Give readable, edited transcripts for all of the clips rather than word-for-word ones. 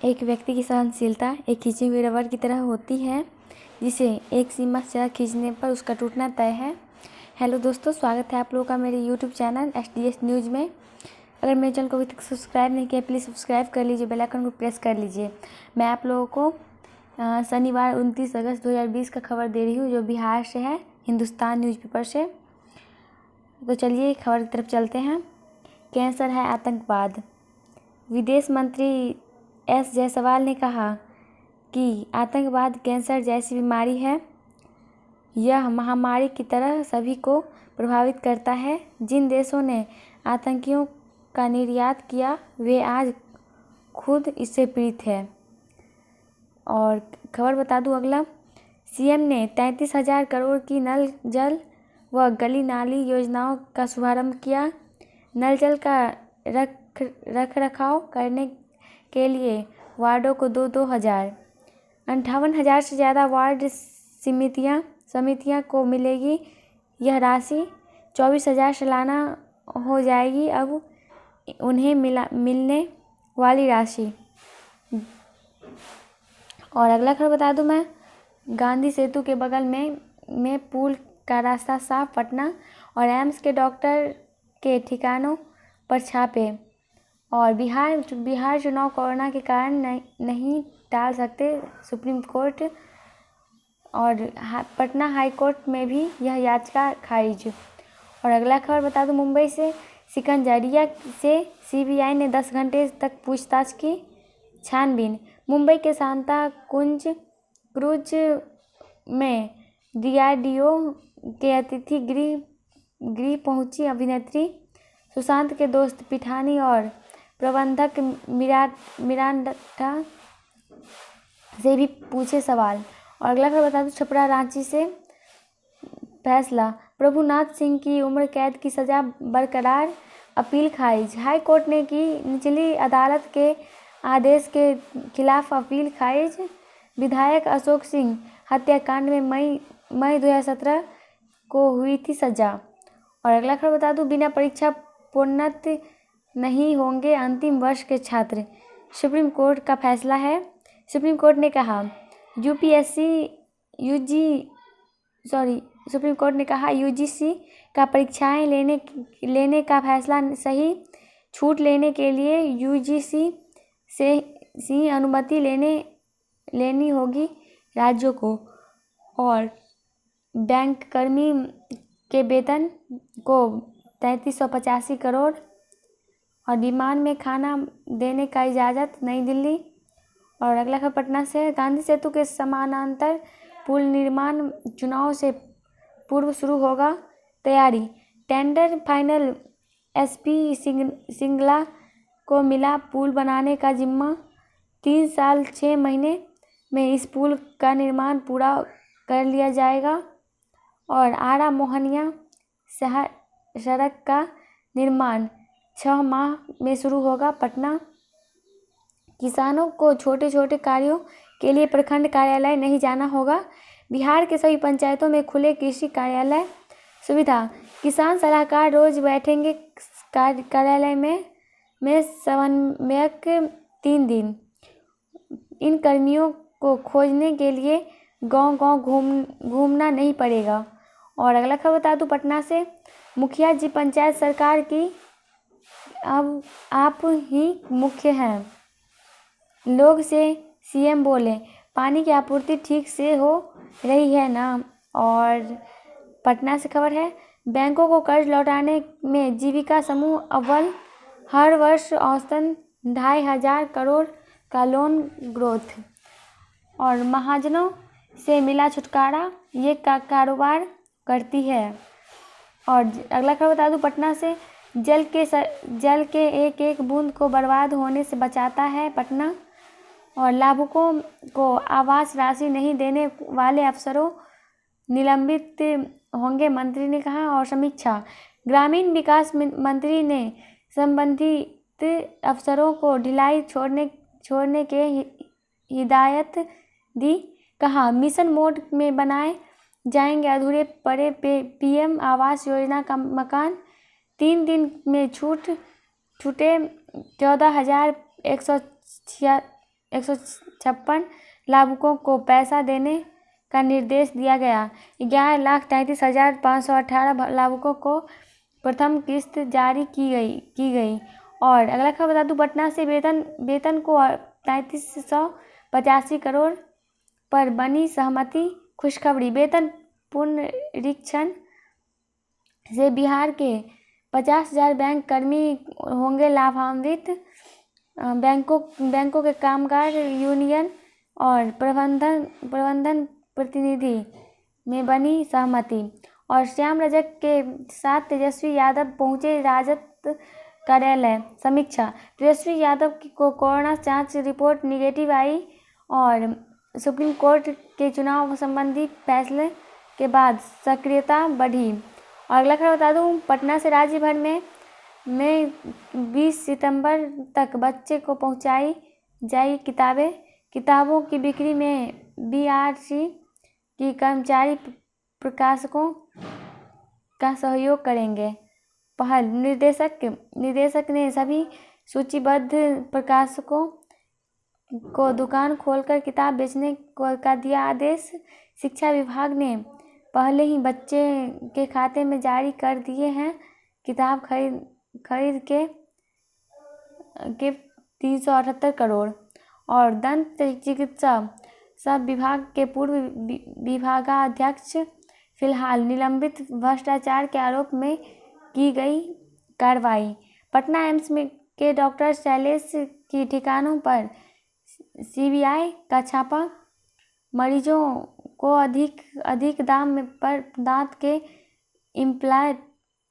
एक व्यक्ति की सहनशीलता एक खींची हुई रबर की तरह होती है, जिसे एक सीमा से ज़्यादा खींचने पर उसका टूटना तय है। हेलो दोस्तों, स्वागत है आप लोगों का मेरे यूट्यूब चैनल SDS न्यूज़ में। अगर मेरे चैनल को अभी तक सब्सक्राइब नहीं किया, प्लीज़ सब्सक्राइब कर लीजिए, बेल आइकन को प्रेस कर लीजिए। मैं आप लोगों को शनिवार 29 अगस्त 2020 का खबर दे रही हूँ, जो बिहार से है, हिंदुस्तान न्यूज़पेपर से। तो चलिए खबर की तरफ चलते हैं। कैंसर है आतंकवाद। विदेश मंत्री एस जायसवाल ने कहा कि आतंकवाद कैंसर जैसी बीमारी है। यह महामारी की तरह सभी को प्रभावित करता है। जिन देशों ने आतंकियों का निर्यात किया, वे आज खुद इससे पीड़ित हैं। और खबर बता दूं अगला, सीएम ने 33,000 करोड़ की नल जल व गली नाली योजनाओं का शुभारंभ किया। नल जल का रख रखाव करने के लिए वार्डों को 58,000 से ज़्यादा वार्ड समितियां को मिलेगी यह राशि। 24,000 सालाना हो जाएगी अब उन्हें मिलने वाली राशि। और अगला खबर बता दूं मैं, गांधी सेतु के बगल में पुल का रास्ता साफ। पटना और एम्स के डॉक्टर के ठिकानों पर छापे। और बिहार चुनाव कोरोना के कारण नहीं टाल सकते सुप्रीम कोर्ट। और पटना हाई कोर्ट में भी यह याचिका खारिज। और अगला खबर बता दूं, मुंबई से सिकंदरिया से CBI ने 10 घंटे तक पूछताछ की। छानबीन। मुंबई के सांता क्रूज में DRDO के अतिथि गृह पहुंची अभिनेत्री। सुशांत के दोस्त पिठानी और प्रबंधक मिरांडा से भी पूछे सवाल। और अगला खबर बता दूं, छपरा रांची से फैसला। प्रभुनाथ सिंह की उम्र कैद की सजा बरकरार, अपील खारिज। हाई कोर्ट ने की निचली अदालत के आदेश के खिलाफ अपील खारिज। विधायक अशोक सिंह हत्याकांड में मई 2017 को हुई थी सजा। और अगला खबर बता दूं, बिना परीक्षा प्रोन्नत नहीं होंगे अंतिम वर्ष के छात्र। सुप्रीम कोर्ट का फैसला है। सुप्रीम कोर्ट ने कहा UGC का परीक्षाएं लेने का फैसला सही। छूट लेने के लिए UGC से अनुमति लेनी होगी राज्यों को। और बैंककर्मी के वेतन को 3385 करोड़। और विमान में खाना देने का इजाज़त, नई दिल्ली। और अगला खबर पटना से है, गांधी सेतु के समानांतर पुल निर्माण चुनाव से पूर्व शुरू होगा तैयारी। Tender final. SP सिंगला को मिला पुल बनाने का जिम्मा। 3 साल 6 महीने में इस पुल का निर्माण पूरा कर लिया जाएगा। और आरा मोहनिया सड़क का निर्माण 6 माह में शुरू होगा। पटना। किसानों को छोटे छोटे कार्यों के लिए प्रखंड कार्यालय नहीं जाना होगा। बिहार के सभी पंचायतों में खुले कृषि कार्यालय सुविधा। किसान सलाहकार रोज बैठेंगे कार्यालय में समन्वयक 3 दिन। इन कर्मियों को खोजने के लिए गांव-गांव घूमना नहीं पड़ेगा। और अगला खबर बता दूं, पटना से मुखिया जी पंचायत सरकार की अब आप ही मुख्य हैं। लोग से CM बोले, पानी की आपूर्ति ठीक से हो रही है ना। और पटना से खबर है, बैंकों को कर्ज लौटाने में जीविका समूह अव्वल। हर वर्ष औसतन 2,500 करोड़ का लोन ग्रोथ। और महाजनों से मिला छुटकारा, ये कारोबार करती है। और अगला खबर बता दूं, पटना से जल के एक एक बूंद को बर्बाद होने से बचाता है पटना। और लाभुकों को आवास राशि नहीं देने वाले अफसरों निलंबित होंगे, मंत्री ने कहा। और समीक्षा। ग्रामीण विकास मंत्री ने संबंधित अफसरों को ढिलाई छोड़ने के हिदायत दी। कहा, मिशन मोड में बनाए जाएंगे अधूरे पड़े PM आवास योजना का मकान। 3 दिन में छूटे 14,186 156 लाभुकों को पैसा देने का निर्देश दिया गया। 11,33,518 लाभुकों को प्रथम किस्त जारी की गई। और अगला खबर बता दूं, पटना से वेतन को 3385 करोड़ पर बनी सहमति। खुशखबरी, वेतन पुनरीक्षण से बिहार के 50,000 बैंक कर्मी होंगे लाभान्वित। बैंकों के कामगार यूनियन और प्रबंधन प्रतिनिधि में बनी सहमति। और श्याम रजक के साथ तेजस्वी यादव पहुंचे राजद कार्यालय। समीक्षा, तेजस्वी यादव को कोरोना जांच रिपोर्ट निगेटिव आई और सुप्रीम कोर्ट के चुनाव संबंधी फैसले के बाद सक्रियता बढ़ी। और अगला खबर बता दूं, पटना से राज्य भर में 20 सितंबर तक बच्चे को पहुंचाई जाएगी किताबें। किताबों की बिक्री में बीआरसी की कर्मचारी प्रकाशकों का सहयोग करेंगे। पहल, निर्देशक ने सभी सूचीबद्ध प्रकाशकों को दुकान खोलकर किताब बेचने का दिया आदेश। शिक्षा विभाग ने पहले ही बच्चे के खाते में जारी कर दिए हैं किताब खरीद के 378 करोड़। और दंत चिकित्सा सब विभाग के पूर्व विभागाध्यक्ष फिलहाल निलंबित। भ्रष्टाचार के आरोप में की गई कार्रवाई। पटना एम्स में के डॉक्टर शैलेश की ठिकानों पर सीबीआई का छापा। मरीजों को अधिक दाम पर दांत के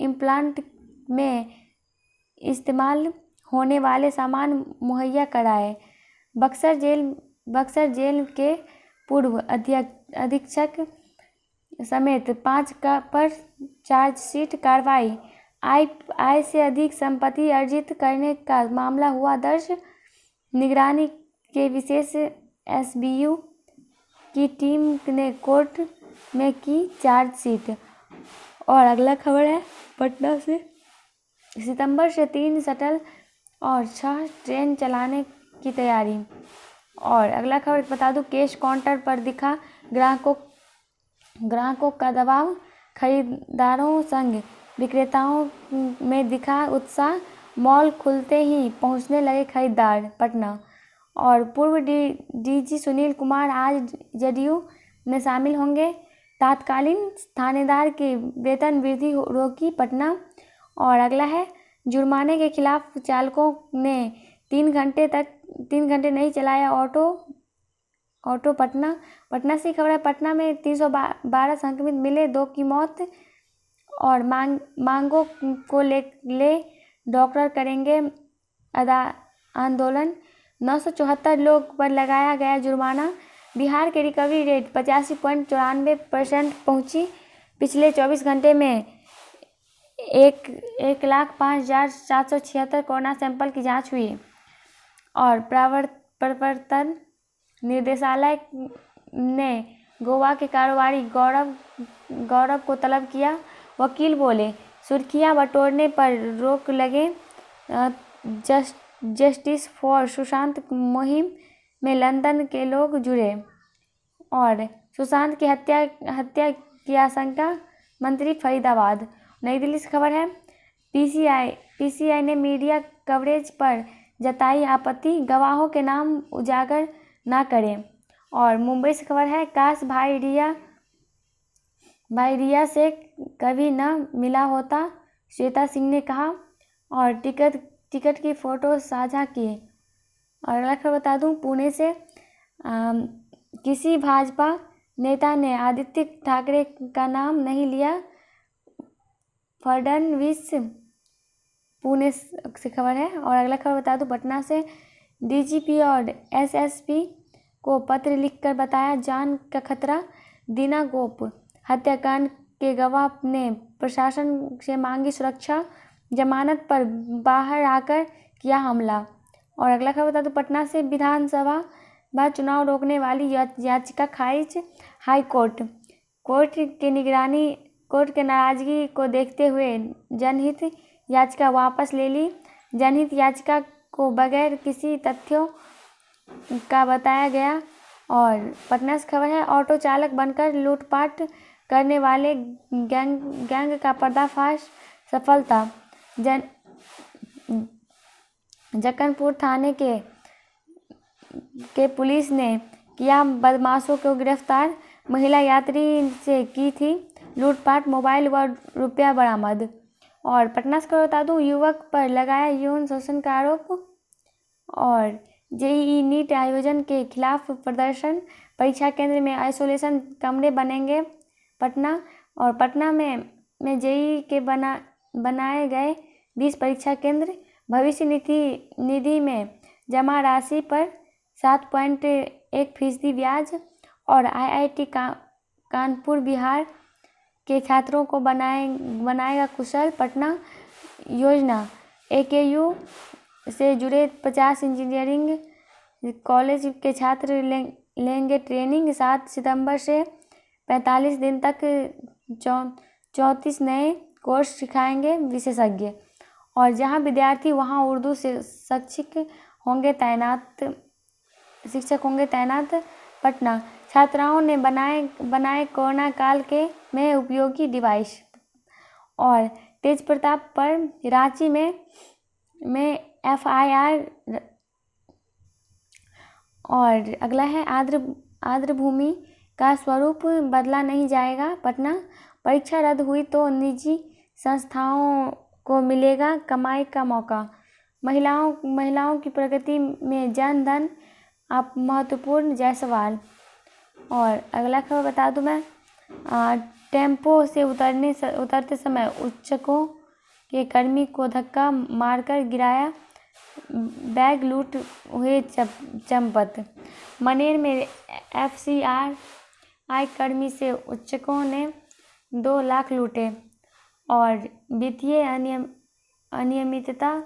इम्प्लांट में इस्तेमाल होने वाले सामान मुहैया कराए। बक्सर जेल के पूर्व अधीक्षक समेत 5 पर चार्जशीट कार्रवाई। आय से अधिक संपत्ति अर्जित करने का मामला हुआ दर्ज। निगरानी के विशेष एसबीयू की टीम ने कोर्ट में की चार्जशीट। और अगला खबर है, पटना से सितंबर से 3 शटल और 6 ट्रेन चलाने की तैयारी। और अगला खबर बता दूं, कैश काउंटर पर दिखा ग्राहकों का दबाव। खरीदारों संग विक्रेताओं में दिखा उत्साह। मॉल खुलते ही पहुंचने लगे खरीदार। पटना। और पूर्व डीजी सुनील कुमार आज जदयू में शामिल होंगे। तत्कालीन थानेदार की वेतन वृद्धि रोकी। पटना। और अगला है, जुर्माने के खिलाफ चालकों ने 3 घंटे नहीं चलाया ऑटो। पटना से खबर है, पटना में 312 संक्रमित मिले, 2 की मौत। और मांगों को ले डॉक्टर करेंगे आंदोलन। 974 लोग पर लगाया गया जुर्माना। बिहार की रिकवरी रेट 85.94% पहुंची। पिछले 24 घंटे में 1,05,776 कोरोना सैंपल की जांच हुई। और प्रवर्तन निदेशालय ने गोवा के कारोबारी गौरव को तलब किया। वकील बोले, सुर्खियां बटोरने पर रोक लगे। जस्टिस फॉर सुशांत मुहिम में लंदन के लोग जुड़े। और सुशांत की हत्या की आशंका, मंत्री फरीदाबाद। नई दिल्ली से खबर है, पीसीआई ने मीडिया कवरेज पर जताई आपत्ति, गवाहों के नाम उजागर ना करें। और मुंबई से खबर है, काश भाई रिया से कभी न मिला होता, श्वेता सिंह ने कहा। और टिकट की फोटो साझा की। और अगला खबर बता दूं, पुणे से किसी भाजपा नेता ने आदित्य ठाकरे का नाम नहीं लिया। फडणवीस। पुणे से खबर है। और अगला खबर बता दूं, पटना से डीजीपी और एसएसपी को पत्र लिखकर बताया जान का खतरा। दीना गोप हत्याकांड के गवाह ने प्रशासन से मांगी सुरक्षा। जमानत पर बाहर आकर किया हमला। और अगला खबर बता दूं, पटना से विधानसभा चुनाव रोकने वाली याचिका खारिज। हाई कोर्ट के नाराजगी को देखते हुए जनहित याचिका वापस ले ली। जनहित याचिका को बगैर किसी तथ्यों का बताया गया। और पटना से खबर है, ऑटो चालक बनकर लूटपाट करने वाले गैंग का पर्दाफाश सफलता। जक्कनपुर थाने के पुलिस ने किया बदमाशों को गिरफ्तार। महिला यात्री से की थी लूटपाट, मोबाइल व रुपया बरामद। और पटना से बता दूं, युवक पर लगाया यौन शोषण का आरोप। और जेईई नीट आयोजन के खिलाफ प्रदर्शन, परीक्षा केंद्र में आइसोलेशन कमरे बनेंगे पटना। और पटना में जेईई के बनाए गए 20 परीक्षा केंद्र। भविष्य निधि में जमा राशि पर 7.1% ब्याज। और आईआईटी कानपुर बिहार के छात्रों को बनाएगा कुशल। पटना योजना, एकेयू से जुड़े 50 इंजीनियरिंग कॉलेज के छात्र लेंगे ट्रेनिंग। 7 सितंबर से 45 दिन तक 34 नए कोर्स सिखाएंगे विशेषज्ञ। और जहां विद्यार्थी वहां उर्दू से शिक्षक होंगे तैनात। पटना, छात्राओं ने बनाए कोरोना काल में उपयोगी डिवाइस। और तेज प्रताप पर रांची में एफआईआर। और अगला है, आर्द्र भूमि का स्वरूप बदला नहीं जाएगा। पटना, परीक्षा रद्द हुई तो निजी संस्थाओं को मिलेगा कमाई का मौका। महिलाओं की प्रगति में जन धन आप महत्वपूर्ण, जायसवाल। और अगला खबर बता दूं मैं, टेम्पो से उतरते समय उच्चकों के कर्मी को धक्का मारकर गिराया, बैग लूट हुए चंपत। मनेर में एफसीआरआई कर्मी से उच्चकों ने 2 लाख लूटे। और वित्तीय अनियमितता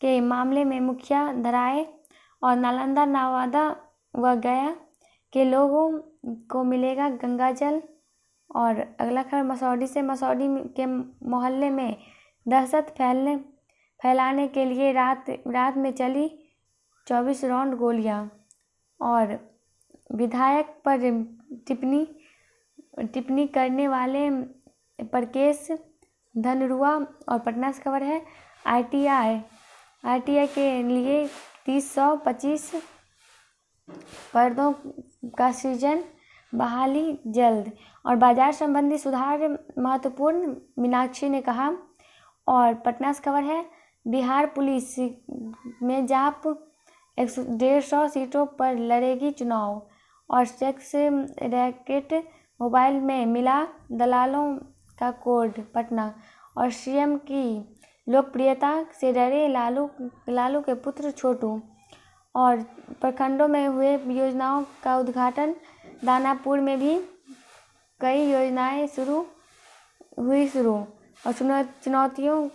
के मामले में मुखिया धराए। और नालंदा, नवादा व गया के लोगों को मिलेगा गंगा जल। और अगला खबर मसौढ़ी से, मसौढ़ी के मोहल्ले में दहशत फैलाने के लिए रात में चली 24 राउंड गोलियां। और विधायक पर टिप्पणी करने वाले पर केस धनरुआ। और पटना से खबर है, आईटीआई के लिए 325 पदों का सृजन, बहाली जल्द। और बाजार संबंधी सुधार महत्वपूर्ण, मीनाक्षी ने कहा। और पटना से खबर है, बिहार पुलिस में जाप 150 सीटों पर लड़ेगी चुनाव। और सेक्स रैकेट मोबाइल में मिला दलालों का कोड। पटना, और सीएम की लोकप्रियता से डरे लालू के पुत्र छोटू। और प्रखंडों में हुए योजनाओं का उद्घाटन, दानापुर में भी कई योजनाएं शुरू। और चुनौतियों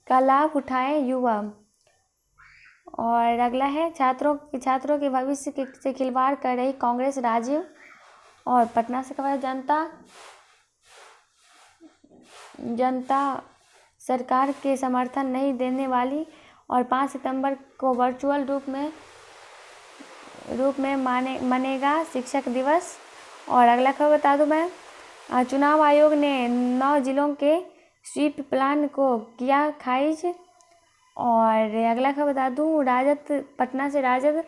का लाभ उठाए युवा। और अगला है, छात्रों के भविष्य से खिलवाड़ कर रही कांग्रेस, राजीव। और पटना से खबर, जनता सरकार के समर्थन नहीं देने वाली। और 5 सितंबर को वर्चुअल रूप में मनेगा शिक्षक दिवस। और अगला खबर बता दूं मैं, चुनाव आयोग ने 9 जिलों के स्वीप प्लान को किया खारिज। और अगला खबर बता दूं, पटना से राजद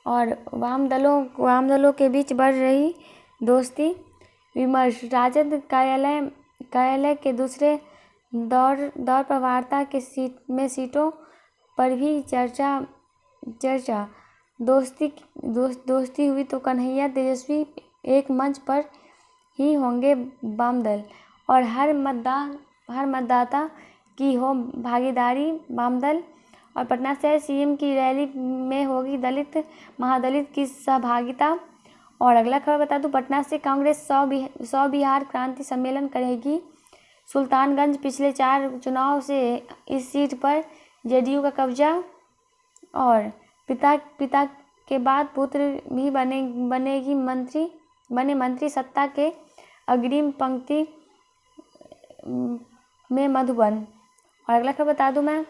और वाम दलों के बीच बढ़ रही दोस्ती विमर्श। राजद कार्यालय के दूसरे दौर पर वार्ता के सीटों पर भी चर्चा। दोस्ती हुई तो कन्हैया तेजस्वी एक मंच पर ही होंगे वामदल। और हर मतदाता की हो भागीदारी वामदल। और पटना से सीएम की रैली में होगी दलित महादलित की सहभागिता। और अगला खबर बता दूं, पटना से कांग्रेस 100 बिहार क्रांति सम्मेलन करेगी सुल्तानगंज। पिछले 4 चुनाव से इस सीट पर जेडीयू का कब्जा। और पिता के बाद पुत्र भी बने मंत्री, सत्ता के अग्रिम पंक्ति में मधुबन। और अगला खबर बता दूं मैं,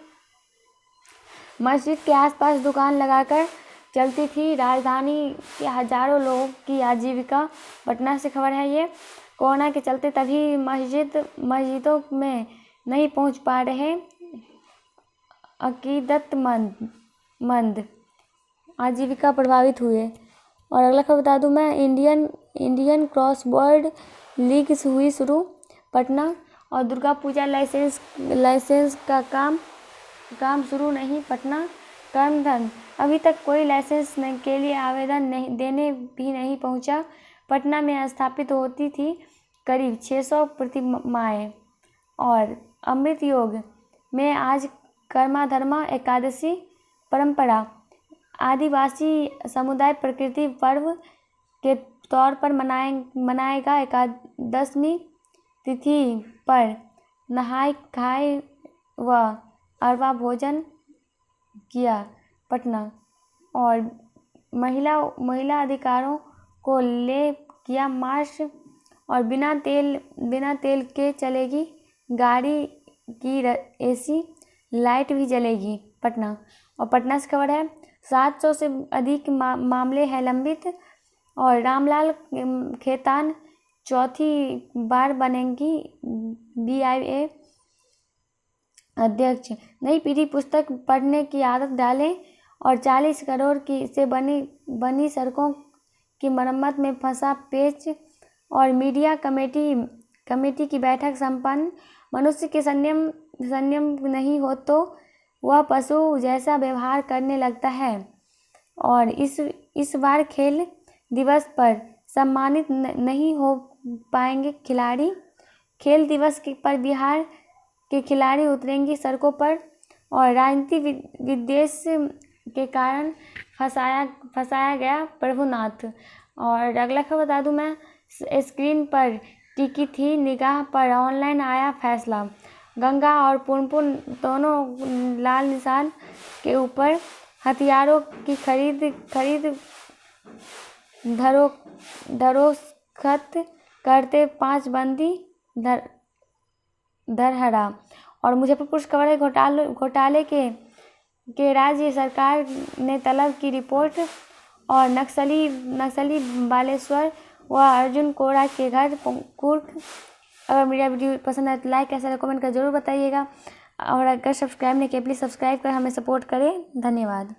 मस्जिद के आसपास दुकान लगाकर चलती थी राजधानी के हजारों लोगों की आजीविका। पटना से खबर है ये। कोरोना के चलते तभी मस्जिदों में नहीं पहुंच पा रहे अकीदतमंद, आजीविका प्रभावित हुए। और अगला खबर बता दूं मैं, इंडियन क्रॉसवर्ड लीग हुई शुरू पटना। और दुर्गा पूजा लाइसेंस का काम शुरू नहीं पटना। कर्मधन, अभी तक कोई लाइसेंस के लिए आवेदन देने भी नहीं पहुंचा। पटना में स्थापित होती थी करीब 600 प्रतिमाएं। और अमृत योग में आज कर्मा धर्मा एकादशी परंपरा। आदिवासी समुदाय प्रकृति पर्व के तौर पर मनाएगा। एकादशमी तिथि पर नहाय खाए व अरवा भोजन किया पटना। और महिला अधिकारों को ले किया मार्च। और बिना तेल के चलेगी गाड़ी की एसी लाइट भी जलेगी पटना। और पटना से खबर है, 700 से अधिक मामले हैं लंबित। और रामलाल खेतान चौथी बार बनेंगी BIA अध्यक्ष। नई पीढ़ी पुस्तक पढ़ने की आदत डालें। और 40 करोड़ से बनी सड़कों की मरम्मत में फंसा पेच। और मीडिया कमेटी की बैठक संपन्न। मनुष्य के संयम नहीं हो तो वह पशु जैसा व्यवहार करने लगता है। और इस बार खेल दिवस पर सम्मानित नहीं हो पाएंगे खिलाड़ी। खेल दिवस पर बिहार के खिलाड़ी उतरेंगी सड़कों पर। और राजनीतिक विद्वेष के कारण फंसाया गया प्रभुनाथ। और अगला खबर बता दूं मैं, स्क्रीन पर टिकी थी निगाह पर ऑनलाइन आया फैसला। गंगा और पुनपुन दोनों लाल निशान के ऊपर। हथियारों की खरीद धरोहर करते 5 बंदी धरहरा। और मुजफ्फरपुर से खबर है, घोटाले के राज्य सरकार ने तलब की रिपोर्ट। और नक्सली बालेश्वर व अर्जुन कोरा के घर कुर्क। अगर मेरा वीडियो पसंद आए तो लाइक कैसा कमेंट कर जरूर बताइएगा। और अगर सब्सक्राइब नहीं किया प्लीज़ सब्सक्राइब कर हमें सपोर्ट करें। धन्यवाद।